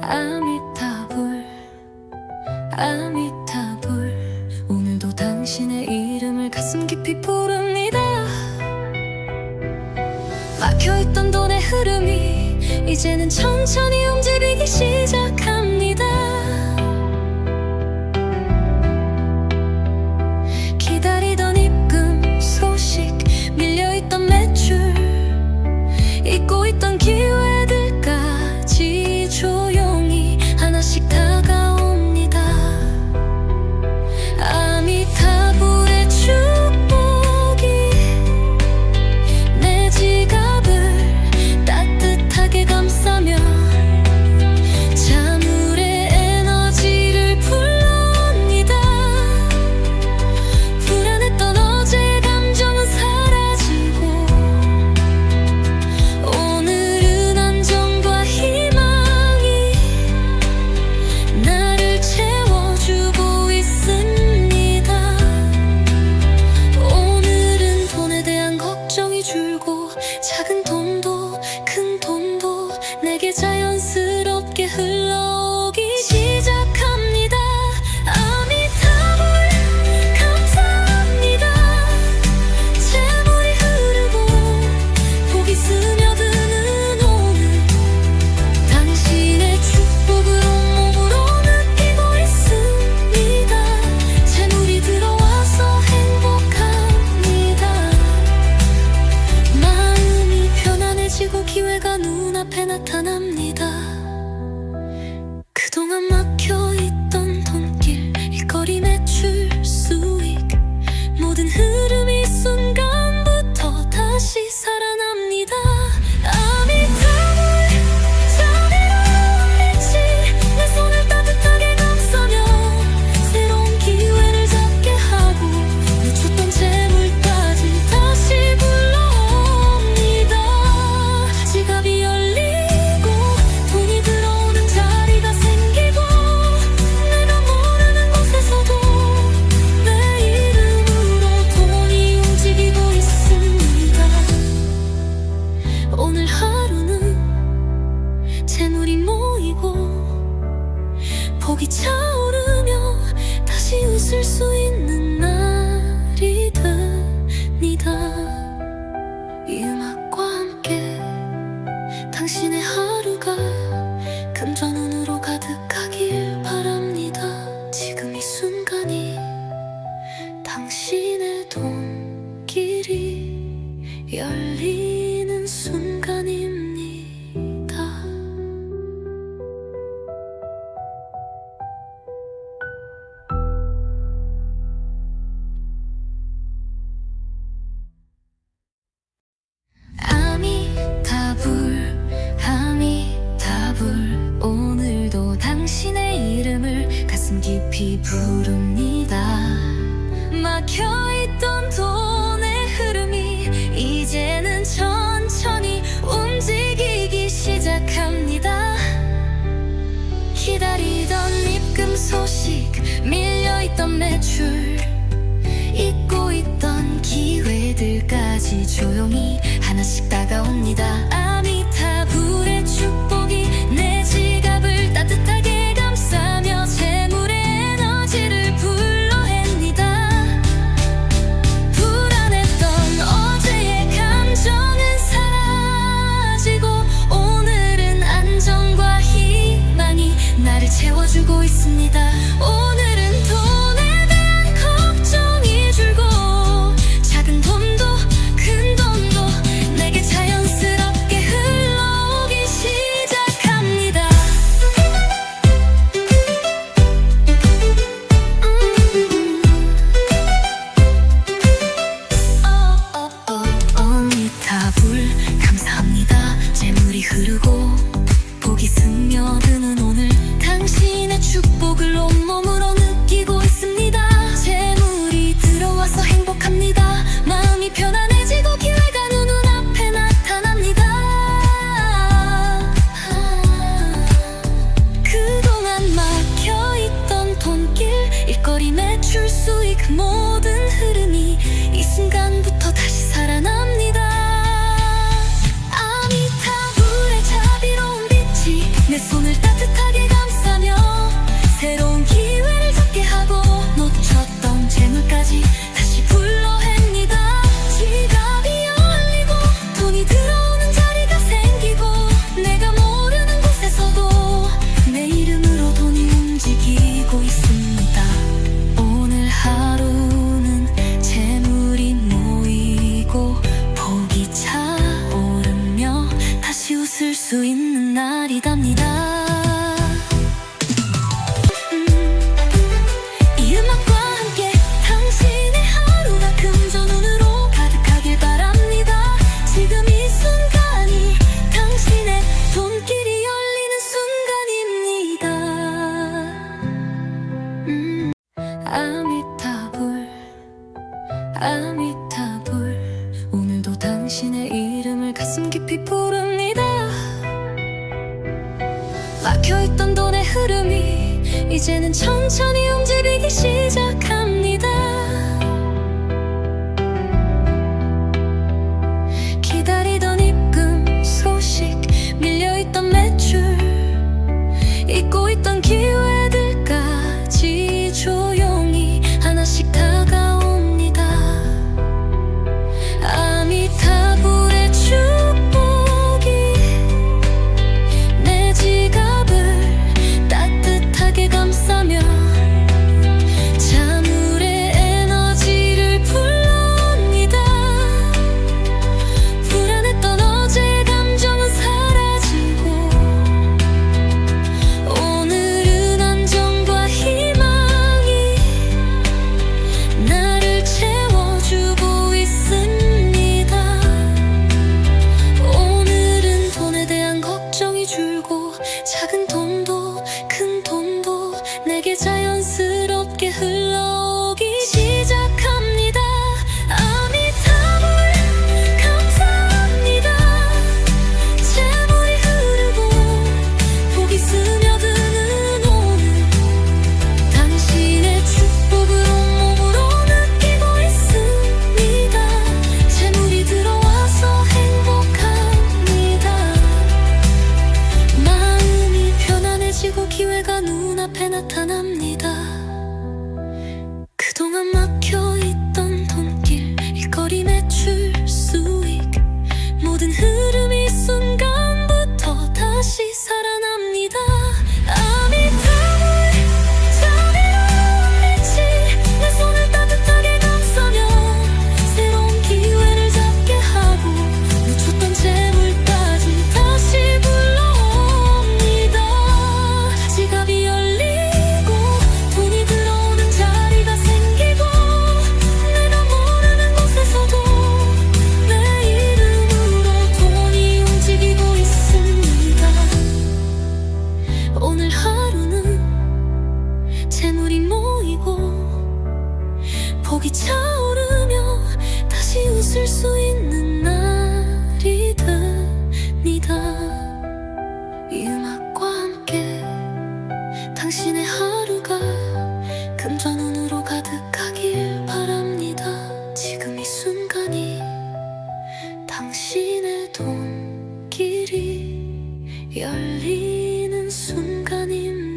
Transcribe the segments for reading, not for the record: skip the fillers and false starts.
아미타불 아미타불 오늘도 당신의 이름을 가슴 깊이 부릅니다. 막혀있던 돈의 흐름이 이제는 천천히 움직이기 시작합니다. 기다리던 입금 소식, 밀려있던 매출, 잊고 있던 기회들까지 조용히 하나씩 다가옵니다. 아미타불의 축복이 내 지갑을 따뜻하게 감싸며 자물의 에너지를 불러옵니다. 불안했던 어제의 감정은 사라지고 오늘은 안정과 희망이 나를 채워주고 있습니다. 오늘은 돈에 대한 걱정이 줄고 작은 돈도 큰 돈도 내게 자연스럽게 흘러오기 시작합니다. 아미타불 감사합니다. 재물이 흐르고 복이 스며드는 오늘 당신의 축복을 온몸으로 느끼고 있습니다. 재물이 들어와서 행복합니다. 마음이 편안해지고 기회가 눈앞에 나타납니다. 그동안 막혀있던 돈길, 일거리 매출 수익, 모든 흐름이 이 순간부터 다시 살아납니다. 아미타불 자비로운 빛이 내 손을 따뜻하게 감싸며 새로운 기회를 잡게 하고 놓쳤던 재물까지 다시 불러옵니다. 지갑이 열리고 돈이 들어오는 자리가 생기고 내가 모르는 곳에서도 내 이름으로 돈이 움직이고 있습니다. 오늘 하루는 재물이 모이고 복이 차오르며 다시 웃을 수 있는 날이 됩니다. 이 음악과 함께 당신의 하루가 금전운으로 가득하길 바랍니다. 지금 이 순간이 당신의 돈길이 열리는 순간입니다. 아미타불 아미타불 오늘도 당신의 이름을 가슴 깊이 부릅니다. 막혀있던 돈의 흐름이 이제는 천천히 움직이기 시작합니다. 기다리던 입금 소식, 밀려있던 매출, 잊고 있던 기회들까지 조용히 하나씩 다가옵니다. 아미타불의 축복이 내 지갑을 따뜻하게 감싸며 재물의 에너지를 불러옵니다. 불안했던 어제의 감정은 사라지고 오늘은 안정과 희망이 나를 채워주고 있습니다. 오늘은 돈에 대한 걱정이 줄고 작은 돈도 큰 돈도 내게 자연스럽게 흘러오기 시작합니다. 아미타불 감사합니다. 재물이 흐르고 복이 스며드는 오늘 당신의 축복을 온몸으로 느끼고 있습니다. 재물이 들어와서 행복합니다. 마음이 편안해지고 기회가 눈앞에 나타납니다. 그동안 막혀있던 돈길, 일거리 매출 수익, 모든 흐름이 이 순간부터 다시 살아납니다. 아미타불의 자비로운 빛이 내 내 손을 따뜻하게 감싸며 새로운 기회를 잡게 하고 놓쳤던 재물까지 다시 불러댑니다. 지갑이 열리고 돈이 들어오는 자리가 생기고 내가 모르는 곳에서도 내 이름으로 돈이 움직이고 있습니다. 오늘 하루는 재물이 모이고 복이 차오르며 다시 웃을 수 있는 날이답니다. 이 음악과 함께 당신의 하루가 금전운으로 가득하길 바랍니다. 지금 이 순간이 당신의 돈길이 열리는 순간입니다. 아미타불 아미타불 오늘도 당신의 이름을 가슴 깊이 부릅니다. 막혀있던 돈의 흐름이 이제는 천천히 움직이기 시작합니다. 기다리던 입금 소식, 밀려있던 매출, 잊고 있던 기회들까지 조용히 하나씩 다가옵니다. 아미타불의 축복이 내 지갑을 따뜻하게 감싸며 자물의 에너지를 불러옵니다. 불안했던 어제의 감정은 사라지고 오늘은 안정과 희망이 나를 채워주고 있습니다. 오늘은 돈에 대한 걱정이 줄고 작은 돈도 큰 돈도 내게 자연스럽게 흘러오기 시작합니다. 아미타불 감사합니다. 재물이 흐르고 복이 스며드는 오늘 당신의 축복을 온몸으로 느끼고 있습니다. 재물이 들어와서 행복합니다. 마음이 편안해지고 기회가 눈앞에 나타납니다. 그동안 막혀있던 돈길, 일거리 매출 수익 모든 흐름이 이 순간부터 다시 살아납니다. 아미타불 자비로운 빛이 내 손을 따뜻하게 감싸며 새로운 기회를 잡게 하고 놓쳤던 재물까지 다시 불러옵니다. 지갑이 열리고 돈이 들어오는 자리가 생기고 내가 모르는 곳에서도 내 이름으로 돈이 움직이고 있습니다. 오늘 하루는 재물이 모이고 복이 차오르며 다시 웃을 수 있는 날이 됩니다. 이 음악과 함께 당신의 하루가 금전운으로 가득하길 바랍니다. 지금 이 순간이 당신의 돈길이 열리는 순간입니다.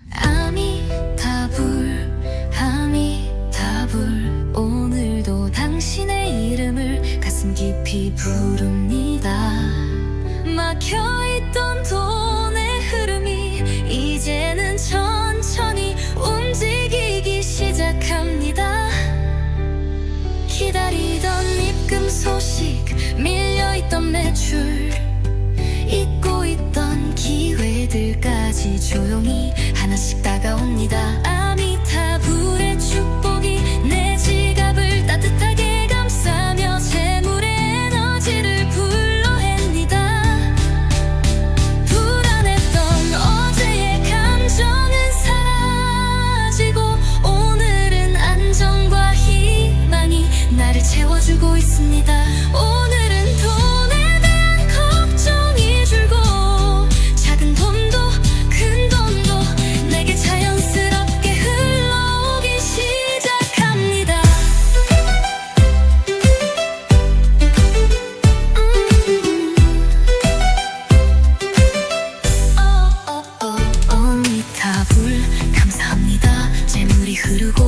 아미타불 아미타불 오늘도 당신의 이름을 가슴 깊이 부릅니다. 막혀있던 돈의 흐름이 이제는 천천히 움직이기 시작합니다. 기다리던 입금 소식, 밀려있던 매출, 잊고 있던 기회들까지 조용히 하나씩 다가옵니다. 아미타불의 축복이 내 지갑을 따뜻하게 감싸며 재물의 에너지를 불러댑니다. 불안했던 어제의 감정은 사라지고 오늘은 안정과 희망이 나를 채워주고 있습니다. 오늘은 돈에 대한 걱정이 줄고 작은 돈도 큰 돈도 감사합니다. 재물이 흐르고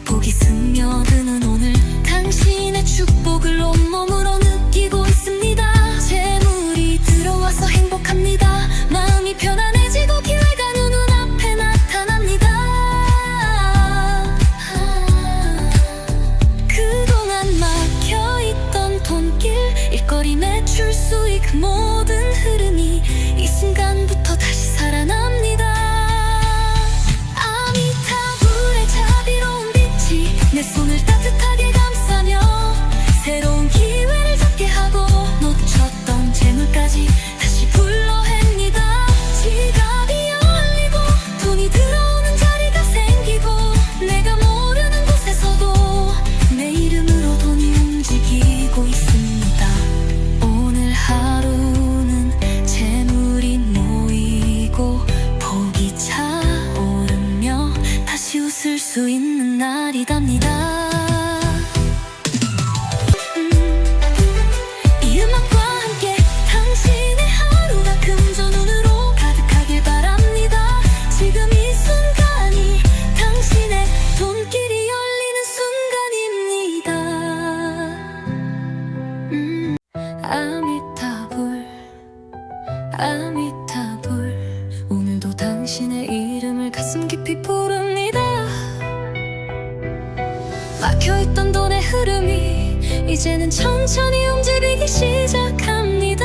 복이 스며드는 오늘, 당신의 축복을 온몸으로 느끼고 있습니다. 재물이 들어와서 행복합니다. 마음이 편안해지고 기회가 눈앞에 나타납니다. 그동안 막혀있던 돈길, 일거리, 매출, 수익, 모든 흐름이 이 순간부터 다시 살아납니다. 아미타불의 자비로운 빛이 내 손을 따뜻하게 감싸며 새로운 기회를 잡게 하고 놓쳤던 재물까지 다시 불러댑니다. 지갑이 열리고 돈이 들어오는 자리가 생기고 내가 모르는 곳에서도 내 이름으로 돈이 움직이고 있습니다. 오늘 하루는 재물이 모이고 복이 차오르며 다시 웃을 수 있는 날이답니다. 이 음악과 함께 당신의 하루가 금전운으로 가득하길 바랍니다. 지금 이 순간이 당신의 돈길이 열리는 순간입니다. 아미타불, 아미타불, 오늘도 당신의 이름을 가슴 깊이 부릅니다. 막혀있던 돈의 흐름이 이제는 천천히 움직이기 시작합니다.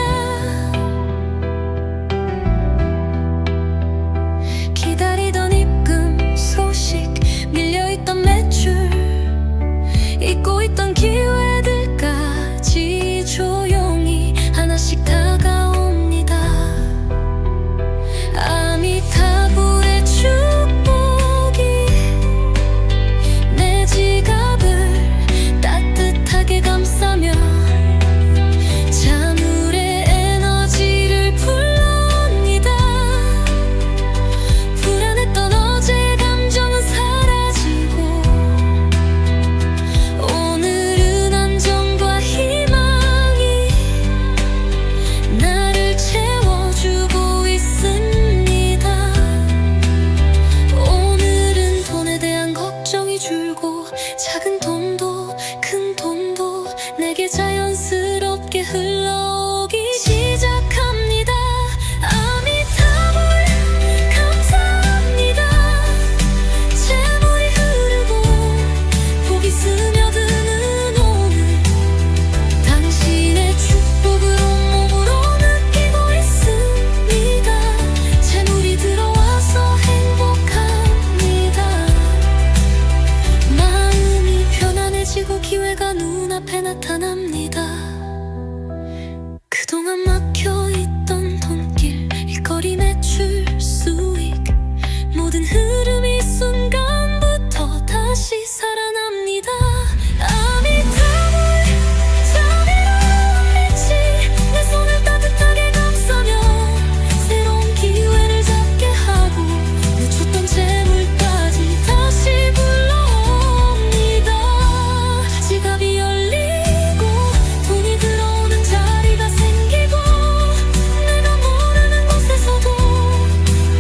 기다리던 입금 소식, 밀려있던 매출, 잊고 있던 기회들까지 조용히 하나씩 다가옵니다. 아미타불의 축복이 내 지갑을 따뜻하게 감싸며 자물의 에너지를 불러옵니다. 불안했던 어제의 감정은 사라지고 오늘은 안정과 희망이 나를 채워주고 있습니다. 오늘은 돈에 대한 걱정이 줄고 작은 돈도 큰 돈도 내게 자연스럽게 흘러오기 시작합니다. 아미타불 감사합니다. 재물이 흐르고 복이 스며드는 오늘, 당신의 축복을 온몸으로 느끼고 있습니다. 재물이 들어와서 행복합니다. 마음이 편안해지고 기회가 눈앞에 나타납니다. 그동안 막혀있던 돈길, 일거리, 매출, 수익, 모든 흐름이 이 순간부터 다시 살아납니다. 아미타불 자비로운 빛이 내 손을 따뜻하게 감싸며 새로운 기회를 잡게 하고 놓쳤던 재물까지 다시 불러옵니다. 지갑이 열리고 돈이 들어오는 자리가 생기고 내가 모르는 곳에서도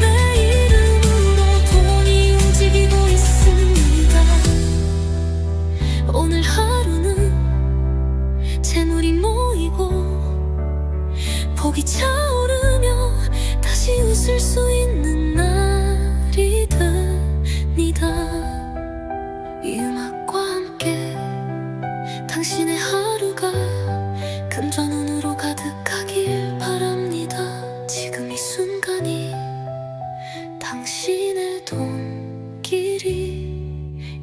내 이름으로 돈이 움직이고 있습니다. 오늘 하루는 재물이 모이고 복이 차오르며 다시 웃을 수 있는 날이 됩니다. 이 음악과 함께 당신의 하루가 금전운으로 가득하길 바랍니다. 지금 이 순간이 당신의 돈길이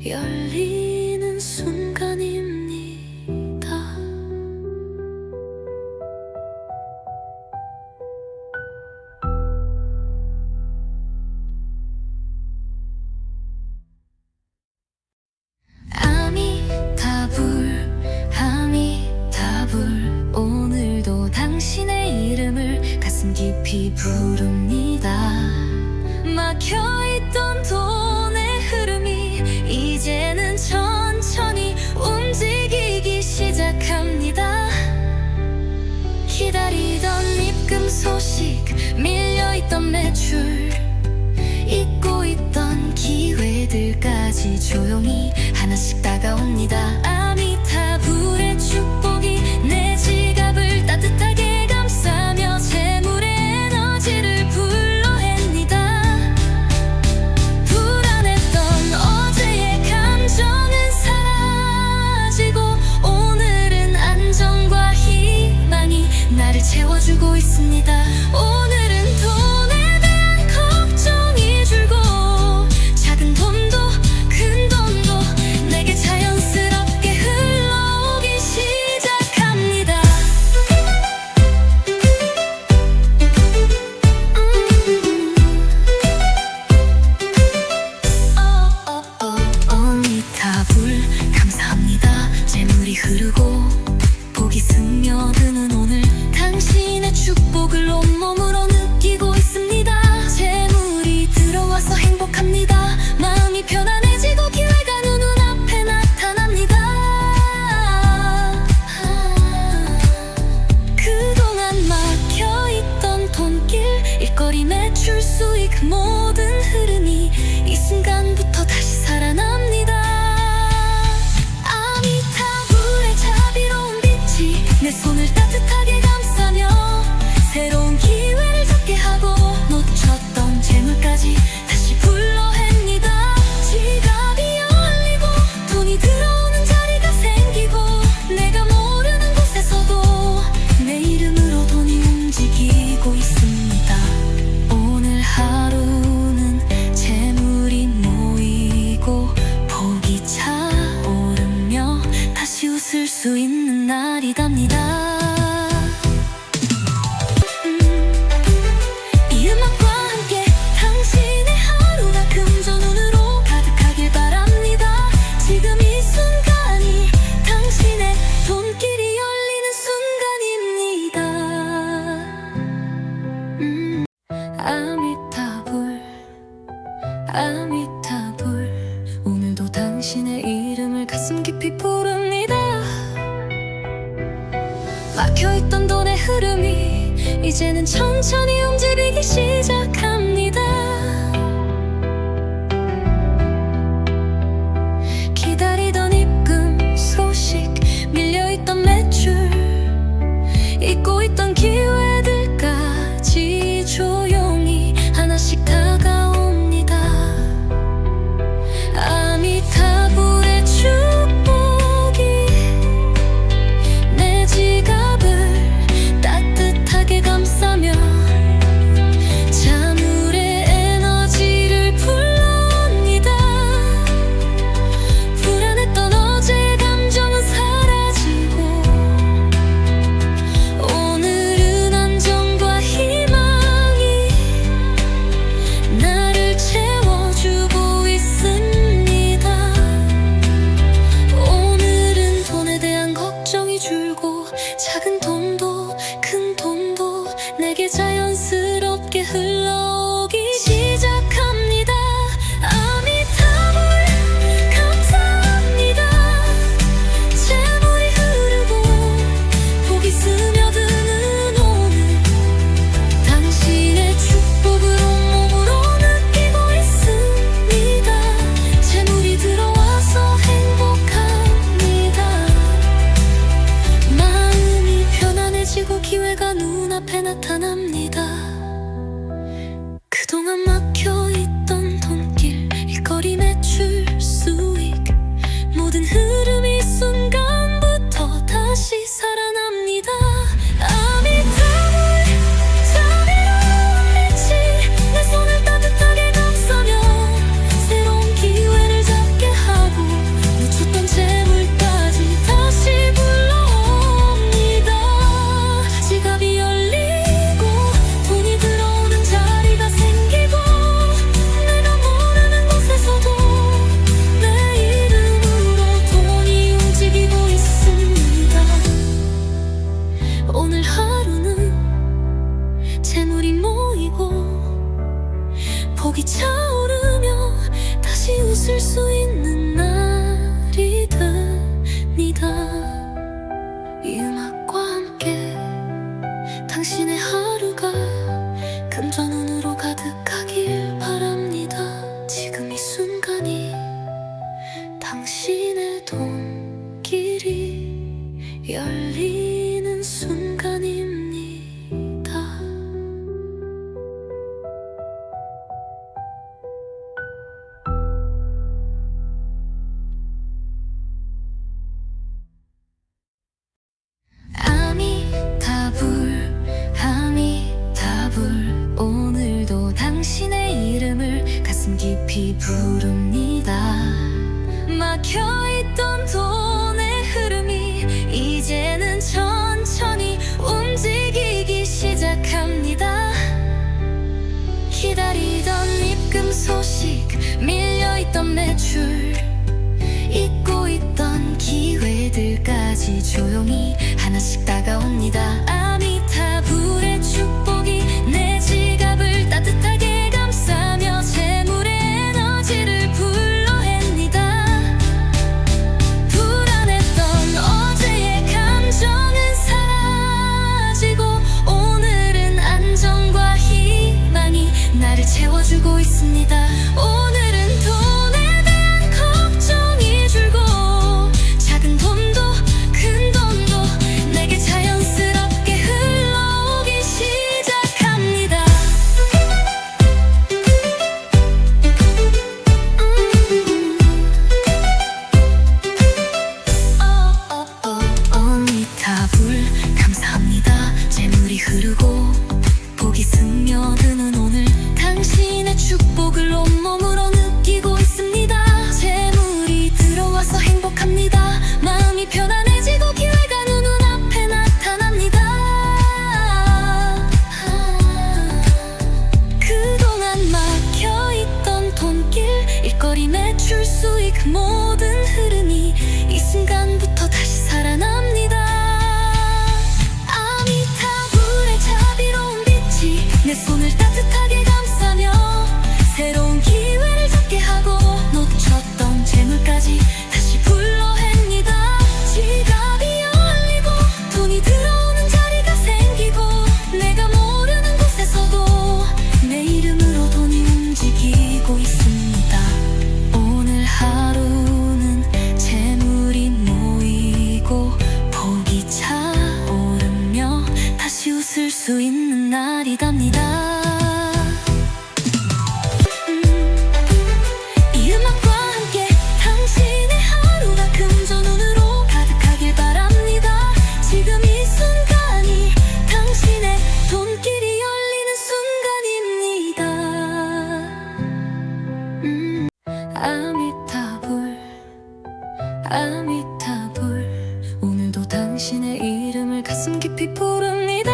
열리는 순간입니다. 아미타불, 아미타불, 오늘도 당신의 이름을 가슴 깊이 부릅니다. 막혀있던 돈의 흐름이 이제는 천천히 움직이기 시작합니다. 기다리던 입금 소식, 밀려있던 매출, 잊고 있던 수 있는 날이답니다. 이 음악과 함께 당신의 하루가 금전운으로 가득하길 바랍니다. 지금 이 순간이 당신의 돈길이 열리는 순간입니다. 아미타불 아미타불 오늘도 당신의 이름을 가슴 깊이 부릅니다. 막혀있던 돈의 흐름이 이제는 천천히 움직이기 시작합니다. 기다리던 입금 소식, 밀려있던 매출, 잊고 있던 기회들까지 조용히 하나씩 다가옵니다. 아미타불의 축복이 내 지갑을 따뜻하게 감싸며 자물의 에너지를 불러옵니다. 불안했던 어제의 감정은 사라지고 오늘은 안정과 희망이 나를 채워주고 있습니다. 오늘은 돈에 대한 걱정이 줄고 작은 돈도 큰 돈도 내게 자연스럽게 흘러오기 시작합니다. 아미타불 감사합니다. 재물이 흐르고 복이 스며드는 오늘 당신의 축복을 온몸으로 느끼고 있습니다. 재물이 들어와서 행복합니다. 마음이 편안해지고 기회가 눈앞에 나타납니다. 그동안 막혀있던 돈길, 일거리 매출 수익, 모든 흐름이 이 순간부터 다시 살아납니다. 아미타불 자비로운 빛이 내 손을 따뜻하게 감싸며 새로운 기회를 잡게 하고 놓쳤던 재물까지 다시 불러옵니다. 지갑이 열리고 돈이 들어오는 자리가 생기고 내가 모르는 곳에서도 내 이름으로 돈이 움직이고 있습니다. 오늘 하루는 재물이 모이고 복이 차오르며 다시 웃을 수 있는 날이 됩니다. 이 음악과 함께 당신의 하루가 금전운으로 가득하길 바랍니다. 지금 이 순간이 당신의 돈길이 열리는 순간입니다. 아미타불 아미타불 오늘도 당신의 이름을 가슴 깊이 부릅니다. 막혀있던 돈의 흐름이 이제는 천천히 움직이기 시작합니다. 기다리던 입금 소식, 밀려있던 매출, 잊고 있던 기회들까지 조용히 하나씩 다가옵니다. 아미타불의 축복이 내 지갑을 따뜻하게 감싸며 재물의 에너지를 불러냅니다. 불안했던 어제의 감정은 사라지고 오늘은 안정과 희망이 나를 채워주고 있습니다. 오늘은 돈에 대한 걱정이 줄고 작은 돈도 큰 돈도 내게 자연스럽게 일거리 매출 수익 모든 흐름이 이 순간부터 다시 살아납니다. 아미타불의 자비로운 빛이 내 손을 따뜻하게 감싸며 새로운 기회를 잡게 하고 놓쳤던 재물까지 다시 불러댑니다. 지갑이 열리고 돈이 들어오는 자리가 생기고 내가 모르는 곳에서도 내 이름으로 돈이 움직이고 있습니다. 오늘 하루는 재물이 모이고 복이 차오르며 다시 웃을 수 있는 날이답니다. 이 음악과 함께 당신의 하루가 금전운으로 가득하길 바랍니다. 지금 이 순간이 당신의 돈길이 열리는 순간입니다. 아미타불 아미타불 오늘도 당신의 이름을 가슴 깊이 부릅니다.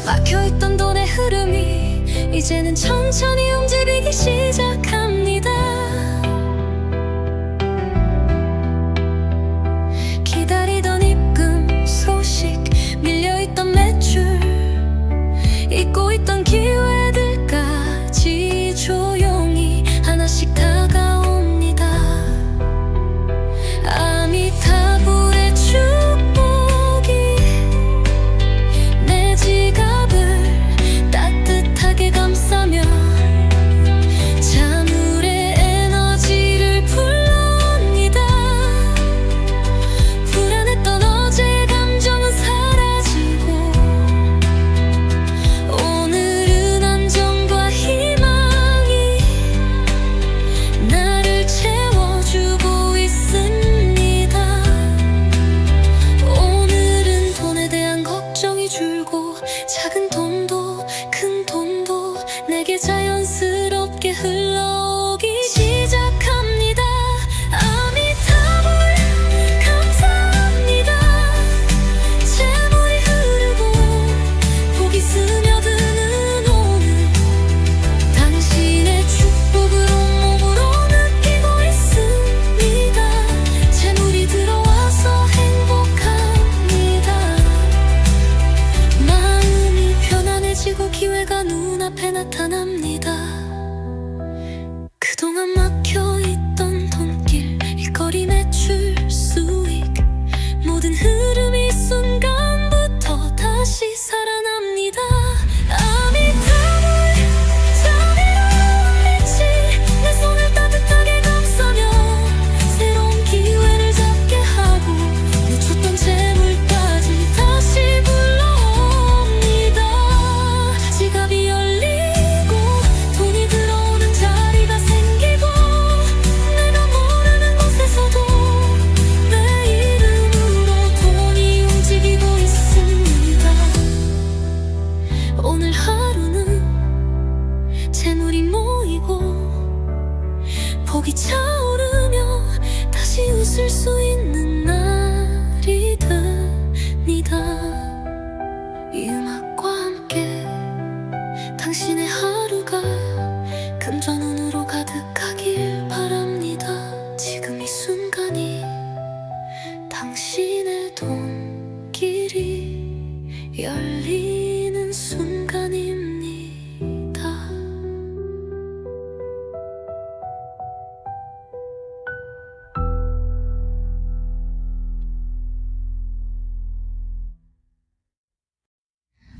막혀있던 돈의 흐름이 이제는 천천히 움직이기 시작합니다. 기다리던 입금 소식, 밀려있던 매출, 잊고 있던 기회들까지 조용히 하나씩 다가옵니다. 아미타불의 축복이 내 지갑을 따뜻하게 감싸며 자물의 에너지를 불러옵니다. 불안했던 어제의 감정은 사라지고 오늘은 안정과 희망이 나를 채워주고 있습니다. 오늘은 돈에 대한 걱정이 줄고 작은 돈도 큰 돈도 내게 자연스럽게 흘러오기 시작합니다. 아미타불 감사합니다. 재물이 흐르고 복이 스며드는 오늘 당신의 축복을 온몸으로 느끼고 있습니다. 재물이 들어와서 행복합니다. 마음이 편안해지고 기회가 눈앞에 나타납니다. 그동안 막혀있던 돈길, 일거리 매출 수익 모든 흐름이 이 순간부터 다시 살아납니다. 아미타불 자비로운 빛이 내 손을 따뜻하게 감싸며 새로운 기회를 잡게 하고 놓쳤던 재물까지 다시 불러옵니다. 지갑이 열리고 돈이 들어오는 자리가 생기고 내가 모르는 곳에서도 내 이름으로 돈이 움직이고 있습니다. 오늘 하루는 재물이 모이고 복이 차오르며 다시 웃을 수 있는 날이 됩니다. 이 음악과 함께 당신의 하루가 금전운으로 가득하길 바랍니다. 지금 이 순간이 당신의 돈길이 열리는 순간입니다.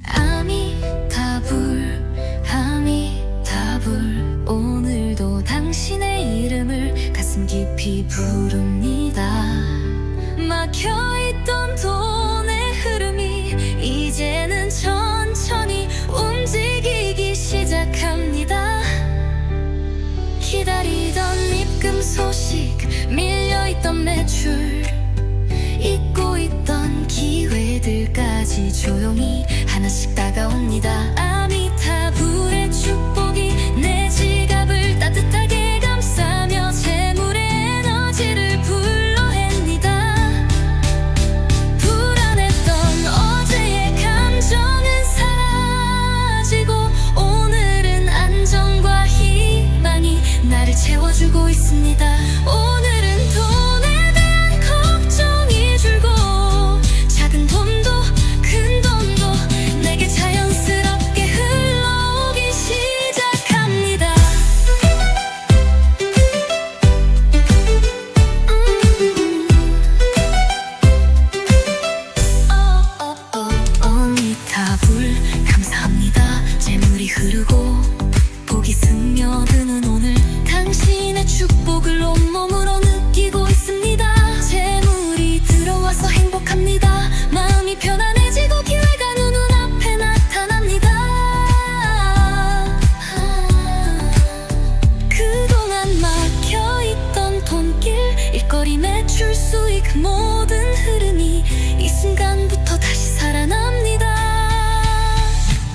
아미타불 아미타불 오늘도 당신의 이름을 가슴 깊이 부릅니다. 막혀있던 돈의 흐름이 이제는 천천히 움직이기 시작합니다. 기다리던 입금 소식, 밀려있던 매출, 잊고 있던 기회들까지 조용히 하나씩 다가옵니다. 아미타불의 축복이 내 지갑을 따뜻하게 감싸며 재물의 에너지를 불러댑니다. 불안했던 어제의 감정은 사라지고 오늘은 안정과 희망이 채워주고 있습니다. 오늘은 돈에 대한 걱정이 줄고 작은 돈도 큰 돈도 내게 자연스럽게 흘러오기 시작합니다. 어미타불 감사합니다. 재물이 흐르고 복이 스며드는 오늘 당신의 축복을 온몸으로 느끼고 있습니다. 재물이 들어와서 행복합니다. 마음이 편안해지고 기회가 눈앞에 나타납니다. 그동안 막혀있던 돈길, 일거리, 매출, 수익 모든 흐름이 이 순간부터 다시 살아납니다.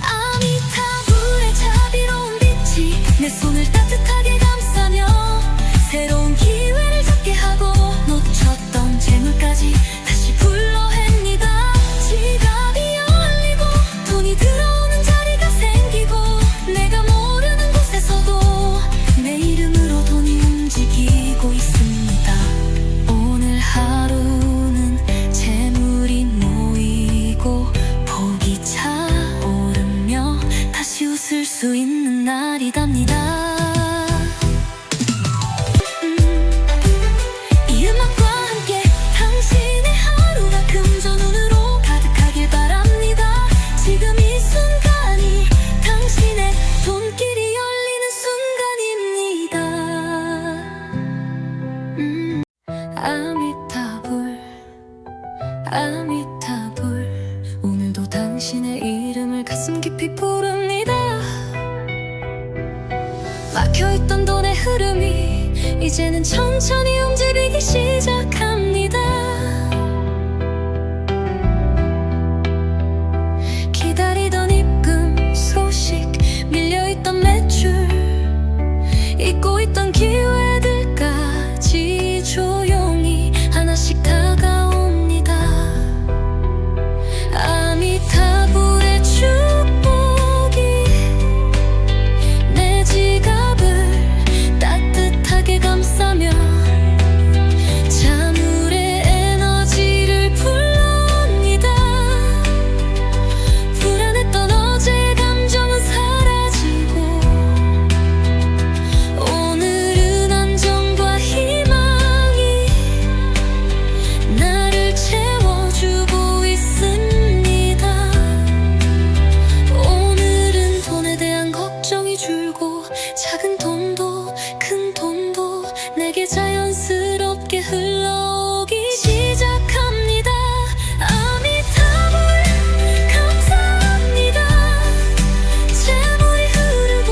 아미타불의 자비로운 빛이 내 손을 따뜻하게 감싸며 새로운 기회를 잡게 하고 놓쳤던 재물까지 다시 불러댑니다. 지갑이 열리고 돈이 들어오는 자리가 생기고 내가 모르는 곳에서도 내 이름으로 돈이 움직이고 있습니다. 오늘 하루는 재물이 모이고 복이 차오르며 다시 웃을 수 있는 날이답니다. 이 음악과 함께 당신의 하루가 금전운으로 가득하길 바랍니다. 지금 이 순간이 당신의 돈길이 열리는 순간입니다. 아미타불 아미타불 오늘도 당신의 이름을 가슴 깊이 부릅니다. 막혀있던 돈의 흐름이 이제는 천천히 움직이기 시작합니다. 기다리던 입금 소식, 밀려있던 매출, 잊고 있던 기회들까지 조용히 하나씩 다가옵니다. 아미타불의 축복이 내 지갑을 따뜻하게 감싸며 자물의 에너지를 불러옵니다. 불안했던 어제의 감정은 사라지고 오늘은 안정과 희망이 나를 채워주고 있습니다. 오늘은 돈에 대한 걱정이 줄고 작은 돈도 큰 돈도 내게 자연스럽게 흘러오기 시작합니다. 아미타불 감사합니다. 재물이 흐르고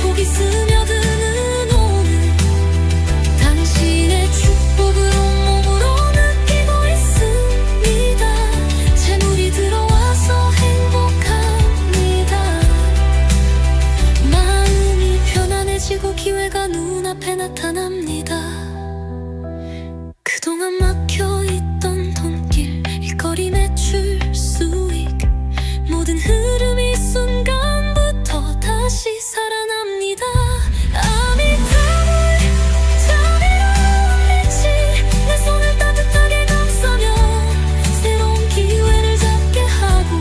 복이 스며드는 오늘 당신의 축복을 온몸으로 느끼고 있습니다. 재물이 들어와서 행복합니다. 마음이 편안해지고 기회가 눈앞에 나타납니다. 그동안 막혀있던 돈길, 일거리, 매출, 수익 모든 흐름이 이 순간부터 다시 살아납니다. 아미타불 자비로운 빛이 내 손을 따뜻하게 감싸며 새로운 기회를 잡게 하고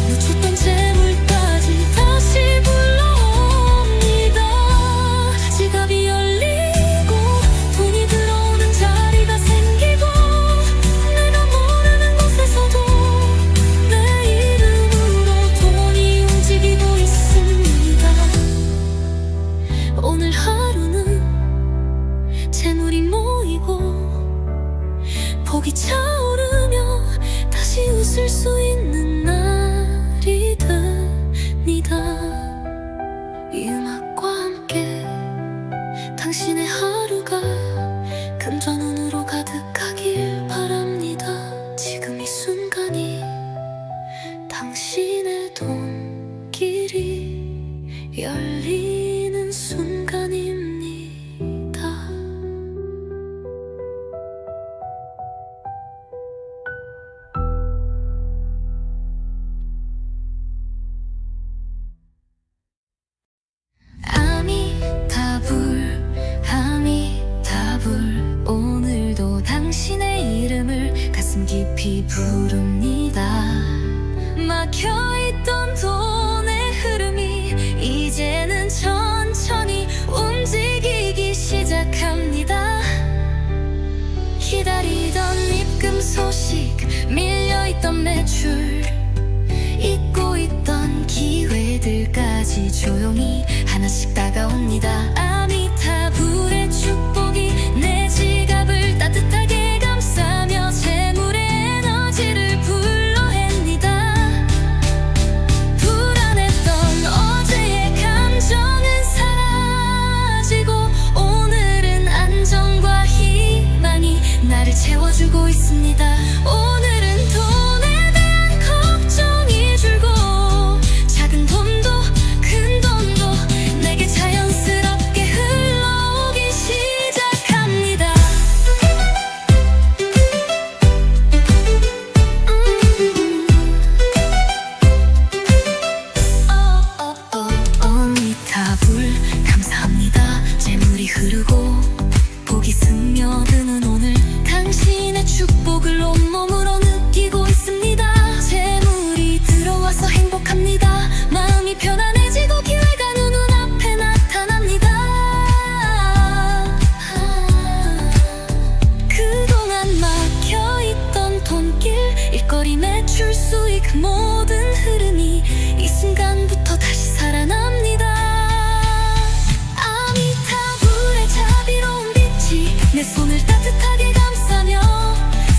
놓쳤던 재물까지 다시 불러옵니다. 지갑이 열리고 돈이 들어오는 자리가 생기고 내가 모르는 곳에서도 내 이름으로 돈이 움직이고 있습니다. 오늘 하루는 재물이 모이고 복이 차오르며 다시 웃을 수 있는 날이 됩니다. 이 음악과 함께 당신의 하루가 금전운으로 가득하길 바랍니다. 지금 이 순간이 당신의 돈길이 열리는 순간입니다. 깊이 부릅니다. 막혀있던 돈의 흐름이 이제는 천천히 움직이기 시작합니다. 기다리던 입금 소식, 밀려있던 매출, 잊고 있던 기회들까지 조용히 하나씩 다가옵니다. 아미타불의 축복이 내 지갑을 따뜻하게 감싸며 재물의 에너지를 불러댑니다. 불안했던 어제의 감정은 사라지고 오늘은 안정과 희망이 나를 채워주고 있습니다. 오늘은 돈에 대한 걱정이 줄고 작은 돈도 큰 돈도 내게 자연스럽게 흘러오기 시작합니다. 어미타불 감사합니다. 재물이 흐르고 복이 스며드는 오늘, 당신의 축복을 온몸으로 느끼고 있습니다. 재물이 들어와서 행복합니다. 마음이 편안해지고 기회가 눈앞에 나타납니다. 그동안 막혀있던 돈길, 일거리, 매출, 수익, 모든 흐름이 이 순간부터 다시 살아납니다. 아미타불의 자비로운 빛이 내 손을 따뜻하게 감싸며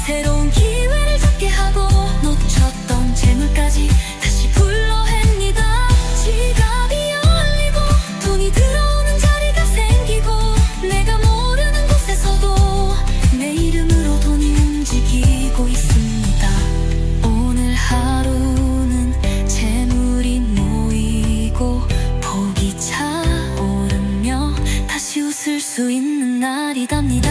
새로운 기회를 잡게 하고 놓쳤던 재물까지 다시 불러댑니다. 지갑이 열리고 돈이 들어오는 자리가 생기고 내가 모르는 곳에서도 내 이름으로 돈이 움직이고 있습니다. 오늘 하루는 재물이 모이고 복이 차오르며 다시 웃을 수 있는 날이답니다.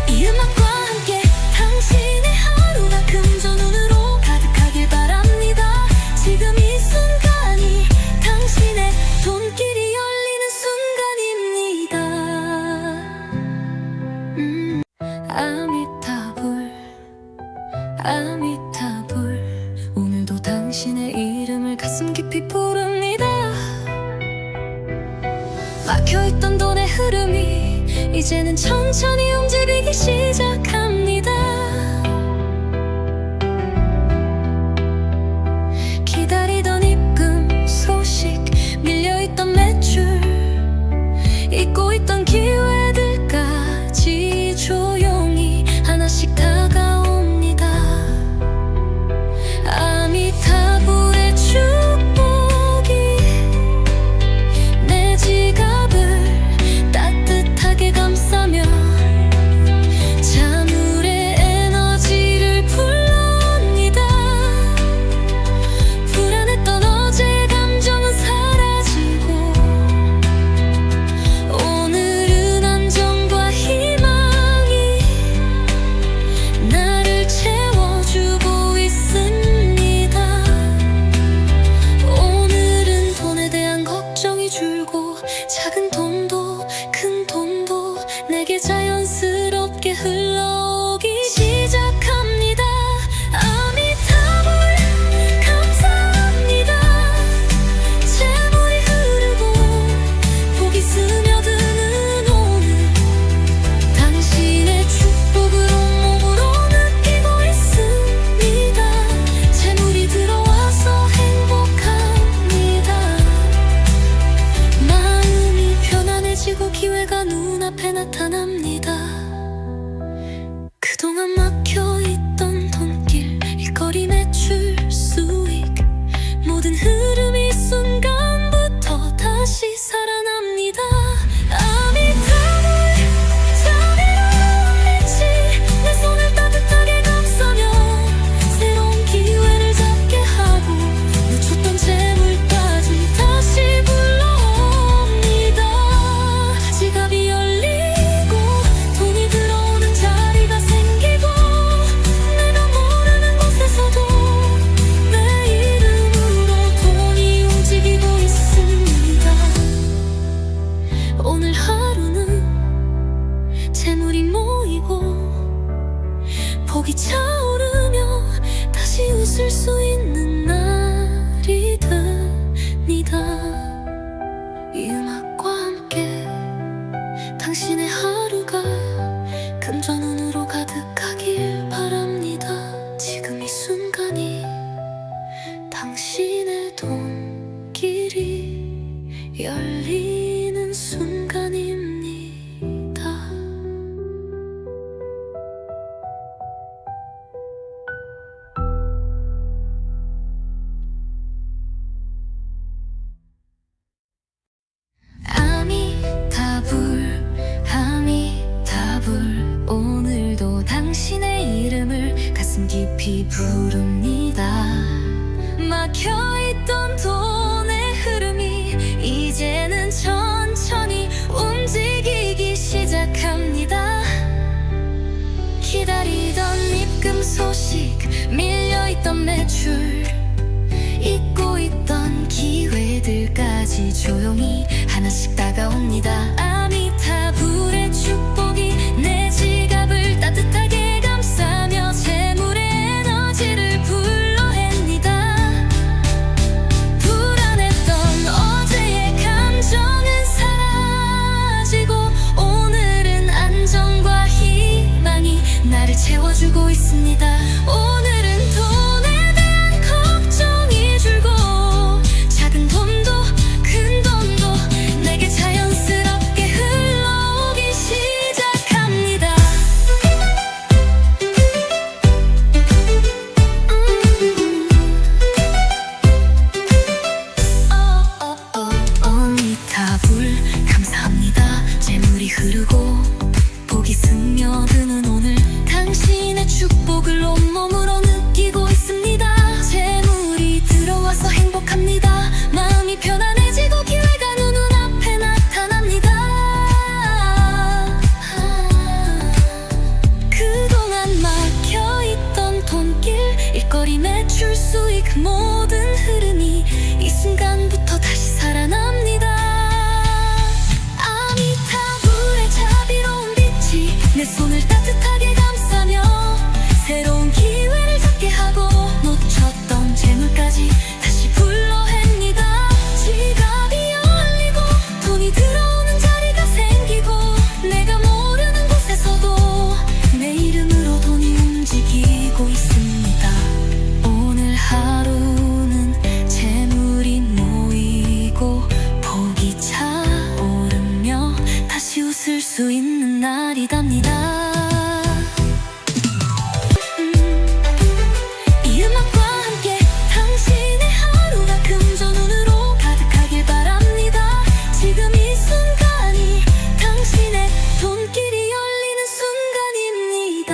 이 음악과 함께 당신의 하루가 금전운으로 가득하길 바랍니다. 지금 이 순간이 당신의 돈길이 열리는 순간입니다. 아미타불, 아미타불, 오늘도 당신의 이름을 가슴 깊이 부릅니다. 막혀있던 돈의 흐름이 이제는 천천히 움직이기 시작합니다. 기다리던 입금 소식, 밀려있던 매출, 잊고 있던 기회들까지 조용히 하나씩 다가옵니다. 아미타불의 축복이 내 지갑을 따뜻하게 감싸며 잠을 열리는 순간입니다. 아미타불 오늘도 당신의 이름을 가슴 깊이 부릅니다. 막혀있던 돈의 흐름이 이제는 천천히 움직이기 시작합니다. 기다리던 입금 소식, 밀려있던 매출, 잊고 있던 기회들까지 조용히 하나씩 다가옵니다. 아미타불의 축복이 내 지갑을 따뜻하게 감싸며 재물의 에너지를 불러댑니다. 불안했던 어제의 감정은 사라지고 오늘은 안정과 희망이 나를 채워주고 있습니다. 오늘은 돈에 대한 걱정이 줄고 작은 돈도 큰 돈도 내게 자연스럽게 흘러오기 시작합니다. 아미타불 감사합니다. 재물이 흐르고 복이 스며드는 오늘 당신의 축복을 온몸으로 느끼고 있습니다. 재물이 들어와서 행복합니다. 마음이 편안해지고 기회가 눈앞에 나타납니다. 그동안 막혀있던 돈길, 일거리, 매출, 수익 모든 흐름이 이 순간부터 다시 살아납니다. 아미타불의 자비로운 빛이 내 손을 따뜻하게 감싸며 새로운 기회를 잡게 하고 놓쳤던 재물까지 다시 불러댑니다. 지갑이 열리고 돈이 들어오는 자리가 생기고 내가 모르는 곳에서도 내 이름으로 돈이 움직이고 있습니다. 오늘 하루는 재물이 모이고 복이 차오르며 다시 웃을 수 있는 날이답니다. 이 음악과 함께 당신의 하루가 금전운으로 가득하길 바랍니다. 지금 이 순간이 당신의 돈길이 열리는 순간입니다.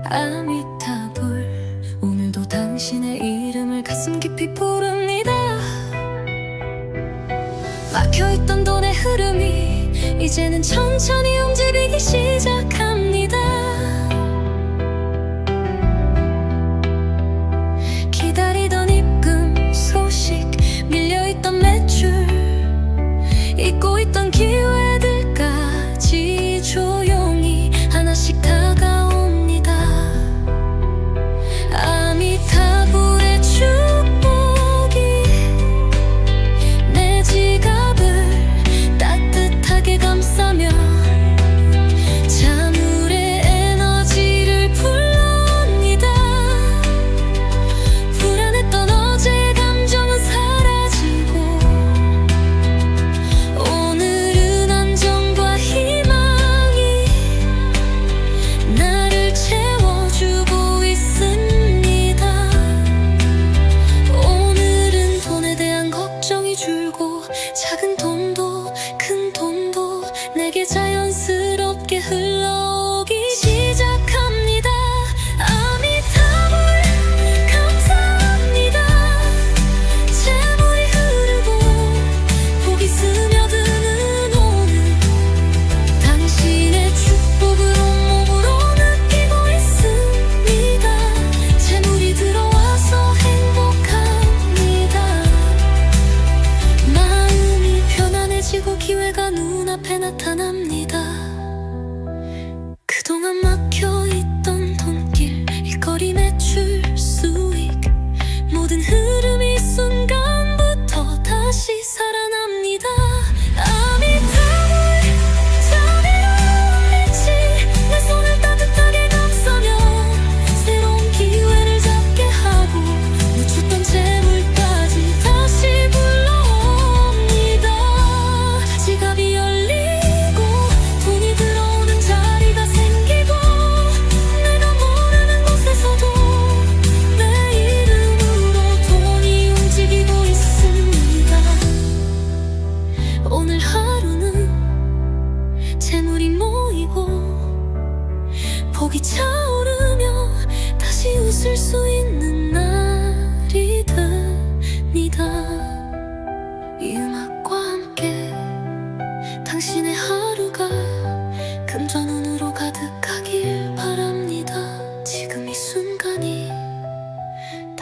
아미타불 오늘도 당신의 이름을 가슴 깊이 부릅니다. 막혀있던 돈의 흐름이 이제는 천천히 움직이기 시작합니다. 기다리던 입금 소식, 밀려있던 매출, 잊고 있던 기회들까지 조용히 하나씩 다가옵니다. 아미타불의 축복이 내 지갑을 따뜻하게 감싸며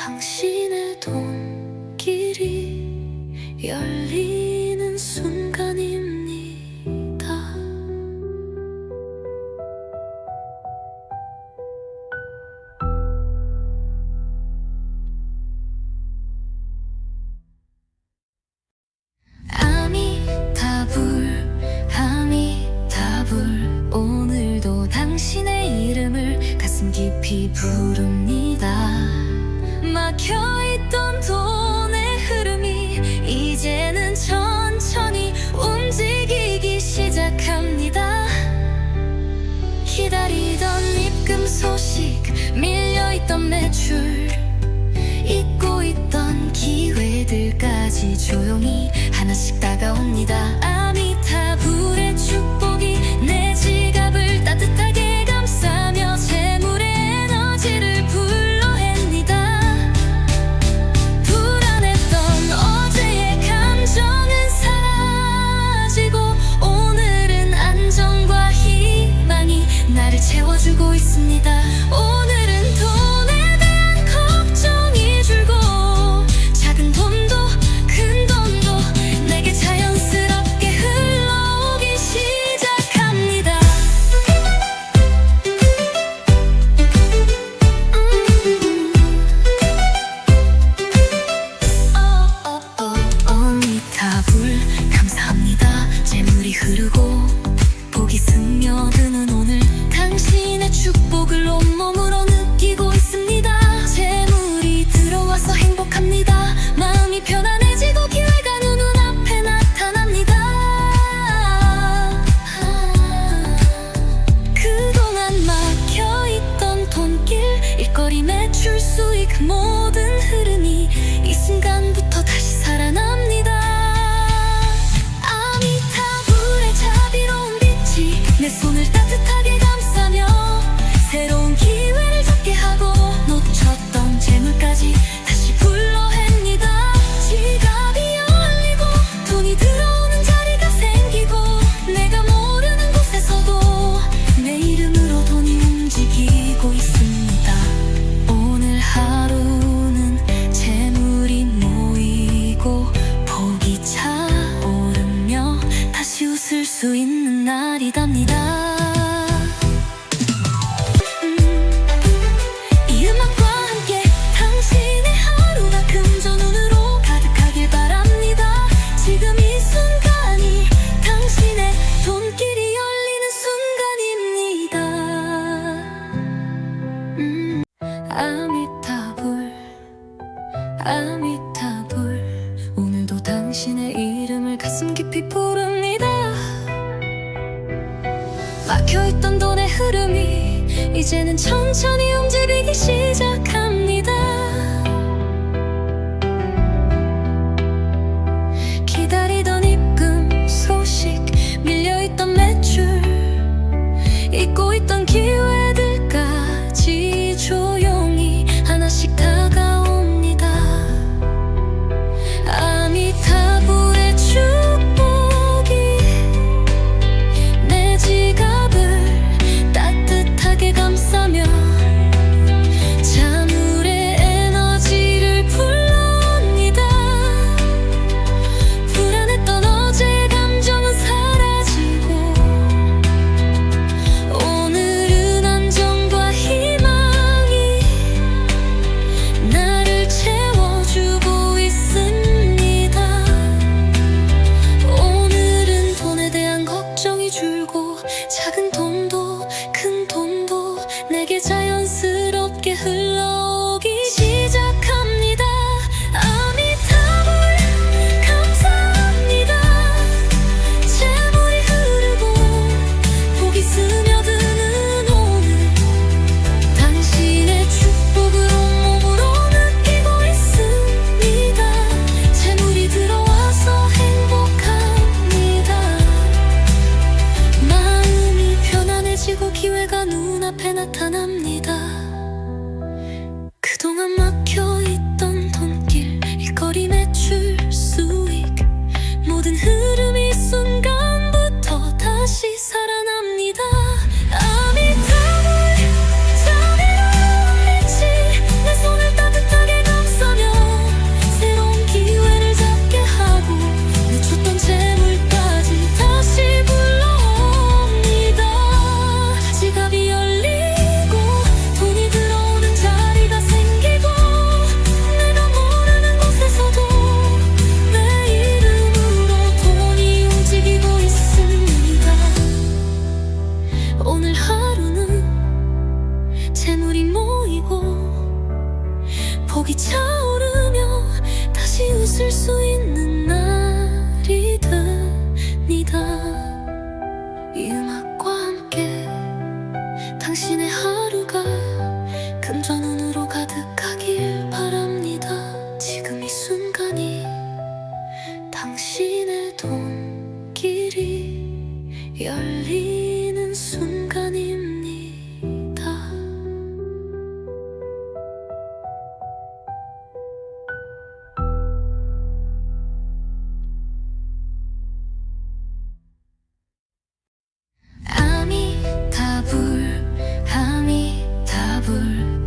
당신의 돈길이 열리는 순간입니다. 아미타불 아미타불 오늘도 당신의 이름을 가슴 깊이 부릅니다. 막혀있던 돈의 흐름이 이제는 천천히 움직이기 시작합니다. 기다리던 입금 소식, 밀려있던 매출, 잊고 있던 기회들까지 조용히 하나씩 다가옵니다. 아미타불의 축복이 내 지갑을 따뜻하게 감싸며 재물의 에너지를 불러댑니다. 불안했던 어제의 감정은 사라지고 오늘은 안정과 희망이 나를 채워주고 있습니다. 오늘은 돈에 대한 걱정이 줄고 작은 돈도 큰 돈도 내게 자연스럽게 흘러오기 시작합니다. 아미타불 감사합니다. 재물이 흐르고 복이 스며드는 오늘 당신의 축복을 온몸으로 느끼고 있습니다. 재물이 들어와서 행복합니다. 마음이 편안해지고 기회가 눈앞에 나타납니다. 그동안 막혀있던 돈길, 일거리, 매출, 수익 모든 흐름이 이 순간부터 다시 살아납니다. 아미타불의 자비로운 빛이 내 손을 따뜻하게 감싸며 새로운 기회를 잡게 하고 놓쳤던 재물까지 다시 불러댑니다. 지갑이 열리고 돈이 들어오는 자리가 생기고 내가 모르는 곳에서도 내 이름으로 돈이 움직이고 있습니다. 오늘 하루는 재물이 모이고 복이 차오르며 다시 웃을 수 있는 날이답니다. 이 음악과 함께 당신의 하루가 금전운으로 가득하길 바랍니다. 지금 이 순간이 당신의 돈길이 열리는 순간입니다. 아미타불 아미타불 오늘도 당신의 이름을 가슴 깊이 부릅니다. 막혀있던 돈의 흐름이 이제는 천천히 움직이기 시작합니다. 기다리던 입금 소식, 밀려있던 매출, 잊고 있던 기회들까지 조용히 하나씩 다가옵니다. 아미타불의 축복이 내 지갑을 따뜻하게 감싸며 복이 차오르며 다시 웃을 수 있는 날이 됩니다. 이 음악과 함께 당신의 하루가 금전 운으로 가득하길 바랍니다. 지금 이 순간이 당신의 돈길이 열리는 순간입니다. 아미타불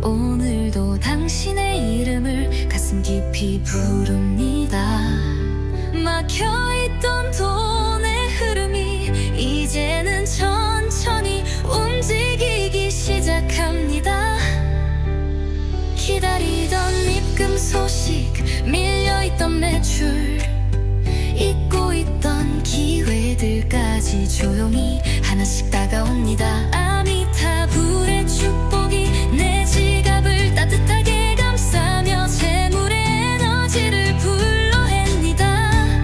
오늘도 당신의 이름을 가슴 깊이 부릅니다. 막혀있던 돈의 흐름이 이제는 천천히 움직이기 시작합니다. 기다리던 입금 소식, 밀려있던 매출, 잊고 있던 기회들까지 조용히 하나씩 다가옵니다. 아미타불의 축복이 내 지갑을 따뜻하게 감싸며 재물의 에너지를 불러댑니다.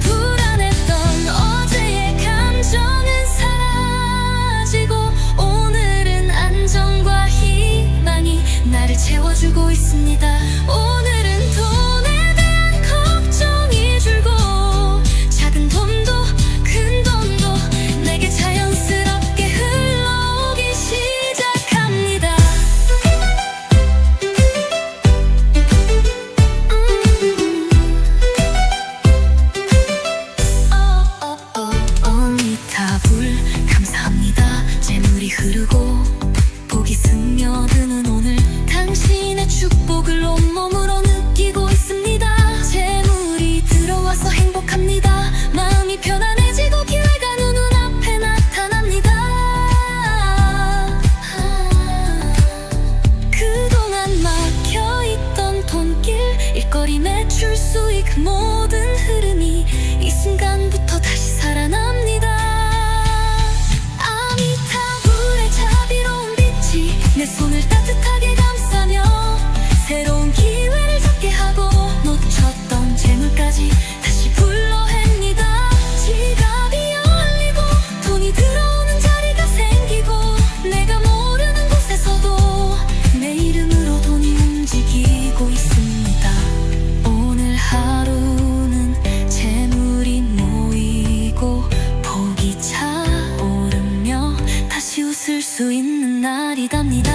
불안했던 어제의 감정은 사라지고 오늘은 안정과 희망이 나를 채워주고 있습니다. 오늘은 돈에 대한 걱정이 줄고 작은 돈도 큰 돈도 내게 자연스럽게 흘러오기 시작합니다. 아미타불 감사합니다. 재물이 흐르고 복이 스며드는 오늘 당신의 축복을 온몸으로 느끼고 있습니다. 재물이 들어와서 행복합니다. 마음이 편안해지고 기회가 눈앞에 나타납니다. 그동안 막혀있던 돈길, 일거리, 매출, 수익 모든 흐름이 이 순간부터 다시 살아납니다. 아미타불의 자비로운 빛이 내 손을 따뜻하게 감싸며 새로운 기회를 잡게 하고 놓쳤던 재물까지 다시 불러댑니다. 지갑이 열리고 돈이 들어오는 자리가 생기고 내가 모르는 곳에서도 내 이름으로 돈이 움직이고 있습니다. 오늘 하루는 재물이 모이고 복이 차오르며 다시 웃을 수 있는 날이답니다.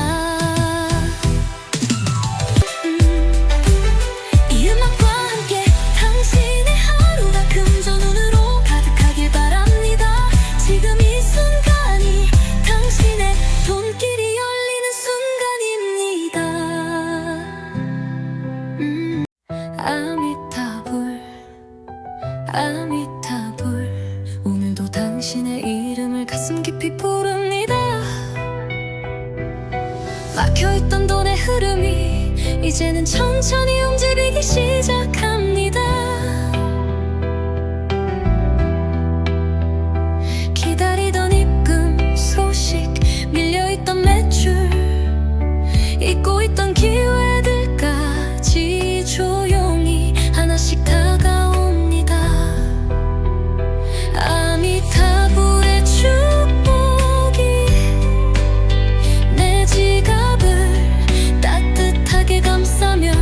이 음악과 함께 당신의 하루가 금전 운으로 가득하길 바랍니다. 지금 이 순간이 당신의 돈길이 열리는 순간입니다. 아미타불 아미타불 오늘도 당신의 이름을 가슴 깊이 부릅니다. 막혀있던 돈의 흐름이 이제는 천천히 움직이기 시작합니다. 기다리던 입금 소식, 밀려있던 매출, 잊고 있던 기회들까지 조용히 하나씩 다가옵니다. 아미타불의 축복이 내 지갑을 따뜻하게 감싸며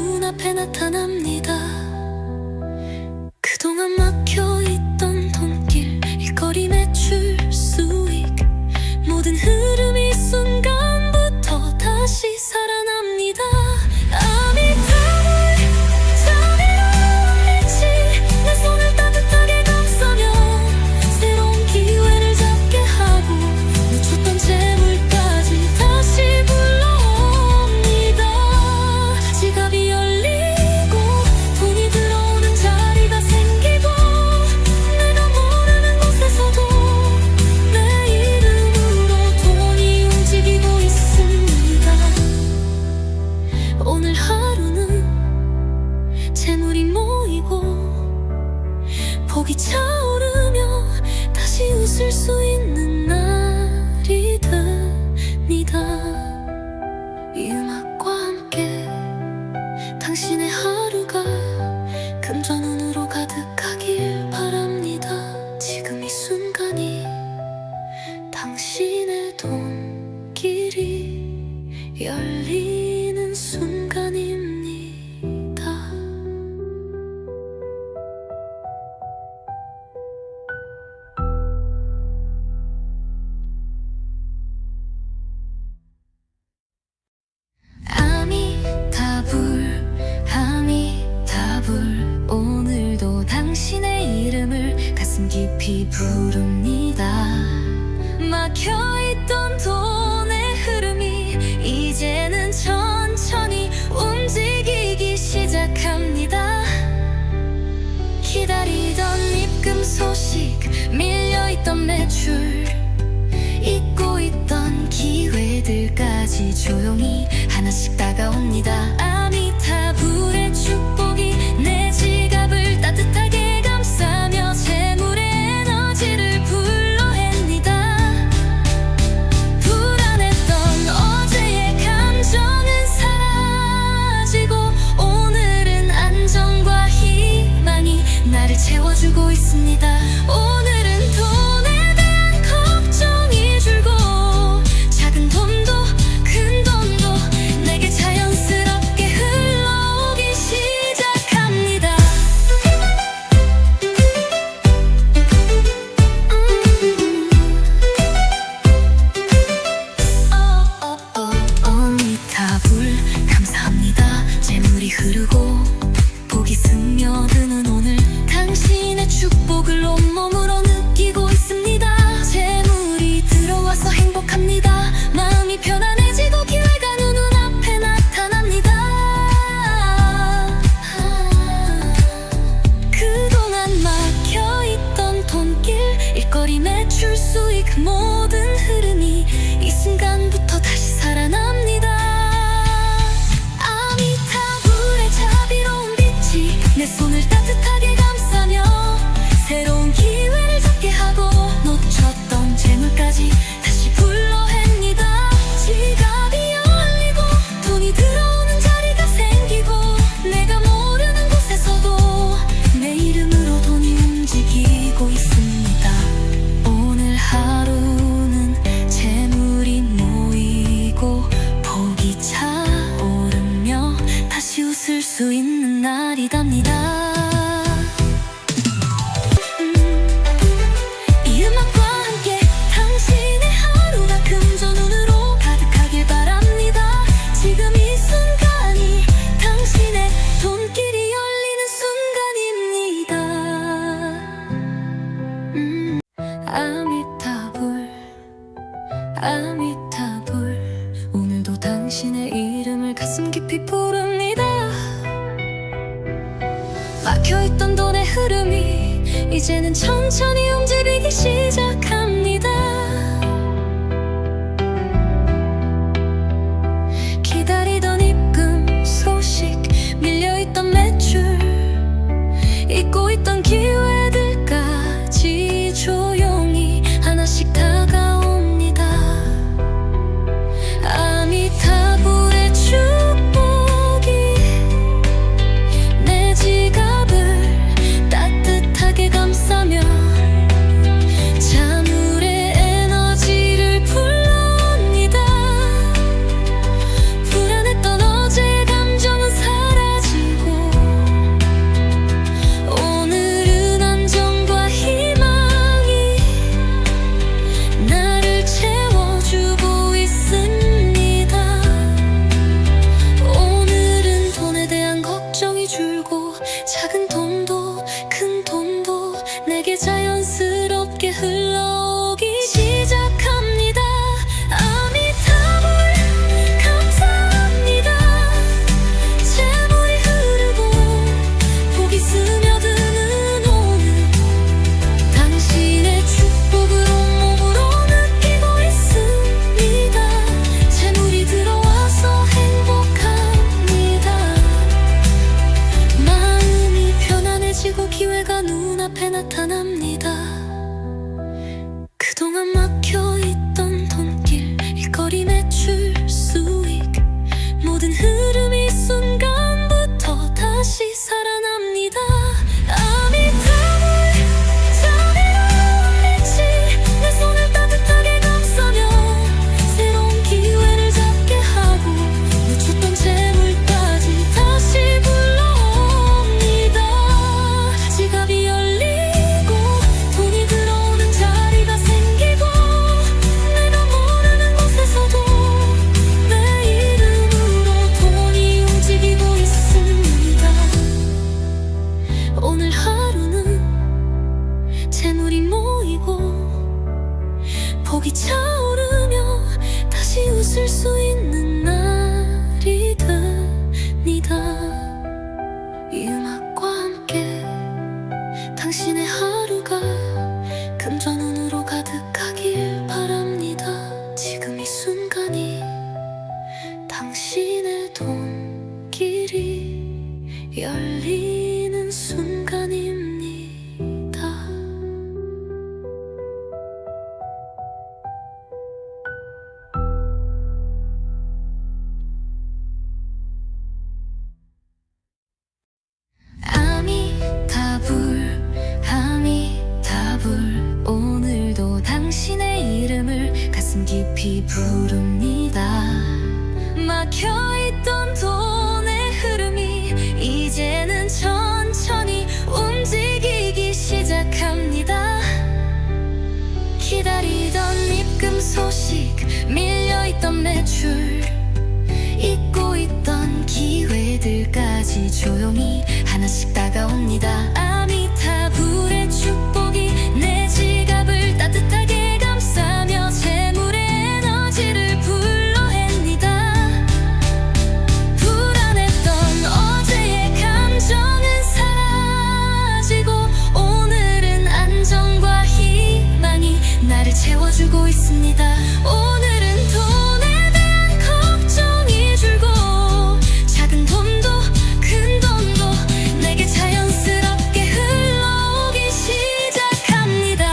눈앞에 나타납니다. 그동안 막혀있던 돈길, 일거리 매출 수익, 모든 흐름이 이 순간부터 다시 살아납니다. 아미타불 자비로운 빛이 내 손을 따뜻하게 감싸며 새로운 기회를 잡게 하고 놓쳤던 재물까지 다시 불러옵니다. 지갑이 열리고 돈이 들어오는 자리가 생기고 내가 모르는 곳에서도 내 이름으로 돈이 움직이고 있습니다. 오늘 하루는 재물이 모이고 복이 차오르며 다시 웃을 수 있는 날이 됩니다. 이 음악과 함께 당신의 하루가 금전운으로 가득하길 바랍니다. 지금 이 순간이 당신의 돈길이 열리는 순간입니다. 아미타불 아미타불 오늘도 당신의 이름을 가슴 깊이 부릅니다. 막혀있던 돈의 흐름이 이제는 천천히 움직이기 시작합니다. 기다리던 입금 소식, 밀려있던 매출, 잊고 있던 기회들까지 조용히 하나씩 다가옵니다. 아미타불의 축복이 내 지갑을 따뜻하게 감싸며 재물의 에너지를 불러냅니다. 불안했던 어제의 감정은 사라지고 오늘은 안정과 희망이 나를 채워주고 있습니다. 오늘은 돈에 대한 걱정이 줄고 작은 돈도 큰 돈도 내게 자연스럽게 흘러오기 시작합니다. 아미타불 감사합니다. 재물이 흐르고 복이 스며드는 오늘 당신의 축복을 온몸으로 느끼고 있습니다. 재물이 들어와서 행복합니다. 마음이 편안해지고 기회가 눈앞에 나타납니다. 그동안 막혀있던 돈길, 일거리 매출 수익, 모든 흐름이 이 순간부터 다시 살아납니다. 아미타불의 자비로운 빛이 내 손을 따뜻하게 감싸며 새로운 기회를 잡게 하고 놓쳤던 재물까지 다시 불러냅니다. 지갑이 열리고 돈이 들어오는 자리가 생기고 내가 모르는 곳에서도 내 이름으로 돈이 움직이고 있습니다. 오늘 하루는 재물이 모이고 복이 차오르며 다시 웃을 수 있는 날이답니다. 이 음악과 함께 당신의 하루가 금전운으로 가득하길 바랍니다. 지금 이 순간이 당신의 돈길이 열리는 순간입니다. 아미타불 아미타불 오늘도 당신의 이름을 가슴 깊이 부릅니다. 막혀있던 돈의 흐름이 이제는 천천히 움직이기 시작합니다. 기다리던 입금 소식, 밀려있던 매출, 잊고 있던 기회들까지 조용히 하나씩 다가옵니다. 아미타불의 축복이 내 지갑을 따뜻하게 감싸며 잠을 나타납니다. 그동안 막혀있던 돈길, 일거리 매출 수익, 모든 흐름이 순간부터 다시 살아납니다. 아미타불 자비로운 빛이 내 손을 따뜻하게 감싸며 새로운 기회를 잡게 하고 놓쳤던 재물까지 다시 불러옵니다. 지갑이 열리고 돈이 들어오는 자리가 생기고 내가 모르는 곳에서도 내 이름으로 돈이 움직이고 있습니다. 오늘 하루는 재물이 모이고 복이 차오르며 다시 웃을 수 있는 날이 됩니다. 이 음악과 함께 당신의 하루가 금전운으로 가득하길 바랍니다. 지금 이 순간이 당신의 돈길이 열리는 순간입니다. 아미타불 아미타불 오늘도 당신의 이름을 가슴 깊이 부릅니다. 막혀있던 돈의 흐름이 이제는 천천히 움직이기 시작합니다. 기다리던 입금 소식, 밀려있던 매출, 잊고 있던 기회들까지 조용히 하나씩 다가옵니다. 아미타불의 축복이 내 지갑을 따뜻하게 감싸며 재물의 에너지를 불러냅니다. 불안했던 어제의 감정은 사라지고 오늘은 안정과 희망이 나를 채워주고 있습니다. 오늘은 돈에 대한 걱정이 줄고 작은 돈도 큰 돈도 내게 자연스럽게 흘러오기 시작합니다.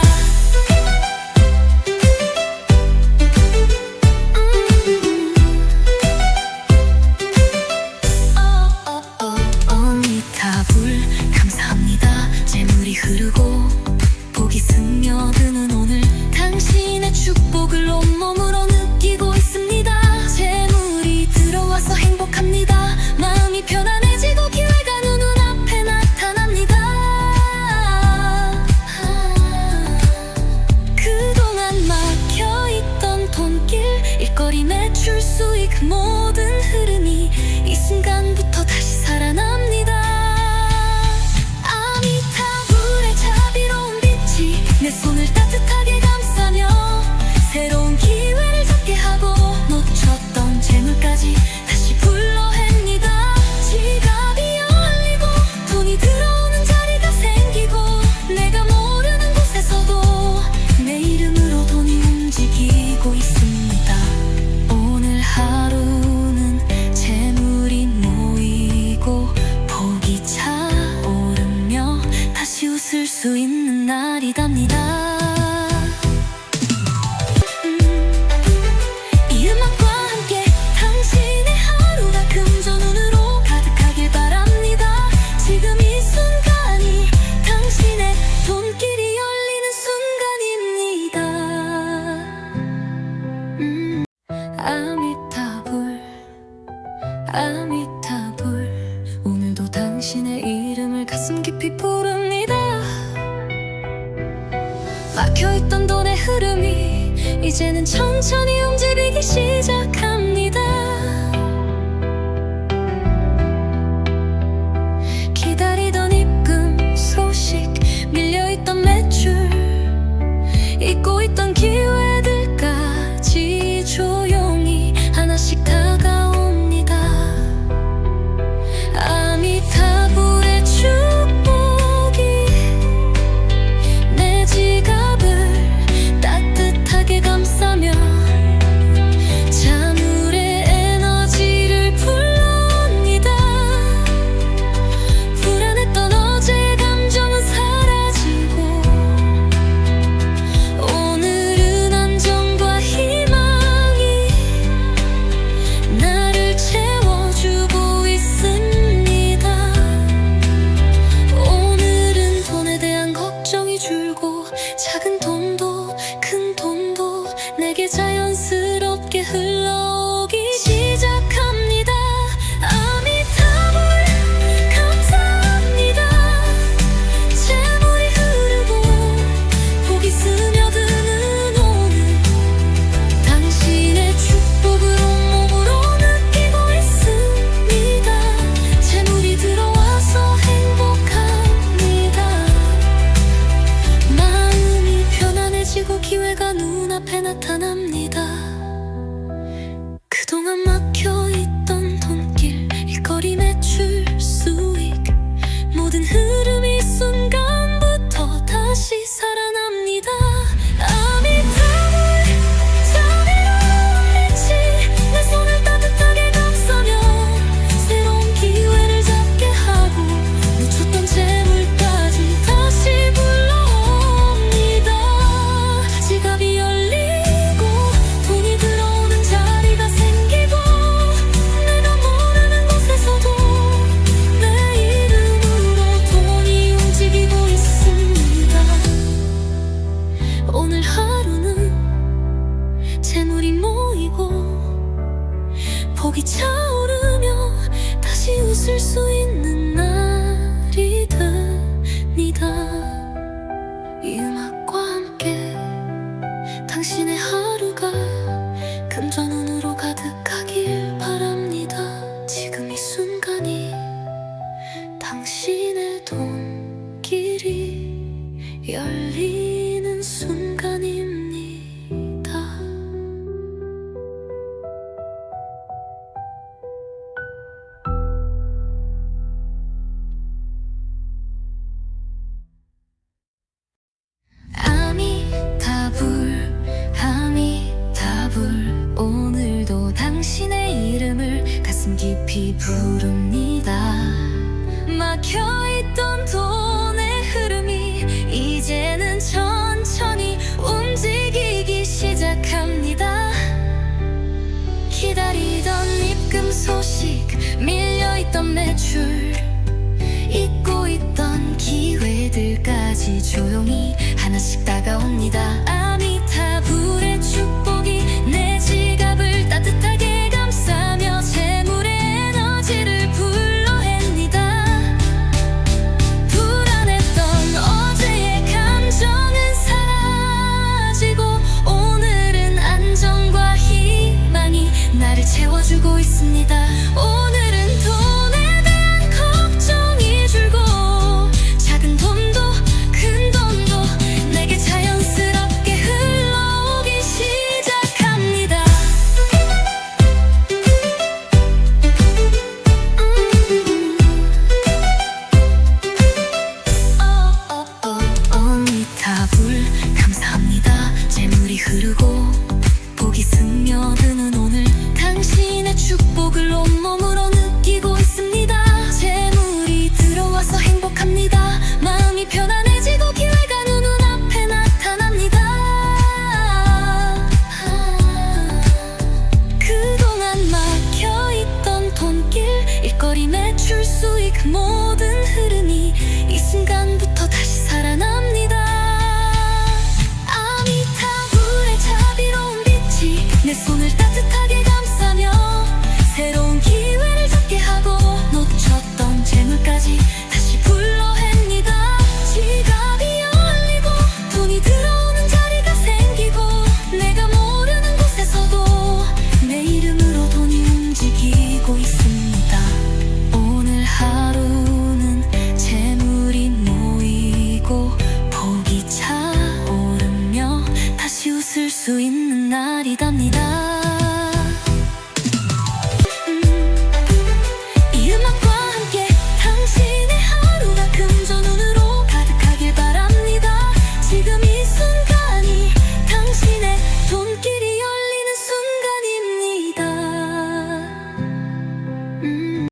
아미타불 감사합니다. 재물이 흐르고 복이 스며드는 오늘 당신의 축복을 온몸으로 느끼고 있습니다. 재물이 들어와서 행복합니다. 마음이 편안해지고 기회가 눈앞에 나타납니다. 그동안 막혀있던 돈길, 일거리 매출 수익, 모든 흐름이 이 순간부터 다시 살아납니다. 아미타불의 자비로운 빛이 내 손을 따뜻하게 감싸며 새로운 기회를 잡게 하고 놓쳤던 재물까지 다시 불러냅니다. 지갑이 열리고 돈이 들어오는 자리가 생기고 내가 모르는 곳에서도 내 이름으로 돈이 움직이고 있습니다. 오늘 하루는 재물이 모이고 복이 차오르며 다시 웃을 수 있는 날이답니다. 이 음악과 함께 당신의 하루가 금전운으로 가득하길 바랍니다. 지금 이 순간이 당신의 돈길이 열리는 순간입니다. 아미타불 아미타불 오늘도 당신의 이름을 가슴 깊이 부릅니다. 막혀있던 돈의 흐름이 이제는 천천히 움직이기 시작합니다. 기다리던 입금 소식, 밀려있던 매출, 잊고 있던 기회들까지 조용히 하나씩 다가옵니다. 아미타불의 축복이 내 지갑을 따뜻하게 감싸며 잠 있는 날이 됩니다. 이 음악과 함께 당신의 하루가 금전 운으로 가득하길 바랍니다. 지금 이 순간이 당신의 돈길이 열리는 순간입니다. 아미타불 오늘도 당신의 이름을 가슴 깊이 부릅니다. 막혀있던 돈의 흐름이 이제는 천천히 움직이기 시작합니다. 기다리던 입금 소식, 밀려있던 매출, 잊고 있던 기회들까지 조용히 하나씩 다가옵니다. 아미타불의 축복이 내 지갑을 따뜻하게 감싸며 재물의 에너지를 불러댑니다. 불안했던 어제의 감정은 사라지고 오늘은 안정과 희망이 나를 채워주고 있습니다. 오늘은 돈에 대한 걱정이 줄고 작은 돈도 큰 돈도 내게 자연스럽게 흘러오기 시작합니다. 아미타불 감사합니다. 재물이 흐르고 복이 스며드는 오늘 당신의 축복을 온몸으로 느끼고 있습니다. 재물이 들어와서 행복합니다. 마음이 편안해지고 기회가 눈앞에 나타납니다. 그동안 막혀있던 돈길, 일거리, 매출, 수익 모든 흐름이 이 순간부터 다시 살아납니다. 아미타불의 자비로운 빛이 내 손을 따뜻하게 감싸며 새로운 기회를 잡게 하고 놓쳤던 재물까지 다시 불러댑니다. 지갑이 열리고 돈이 들어오는 자리가 생기고 내가 모르는 곳에서도 내 이름으로 돈이 움직이고 있습니다. 오늘 하루는 재물이 모이고 복이 차오르며 다시 웃을 수 있는 날이답니다.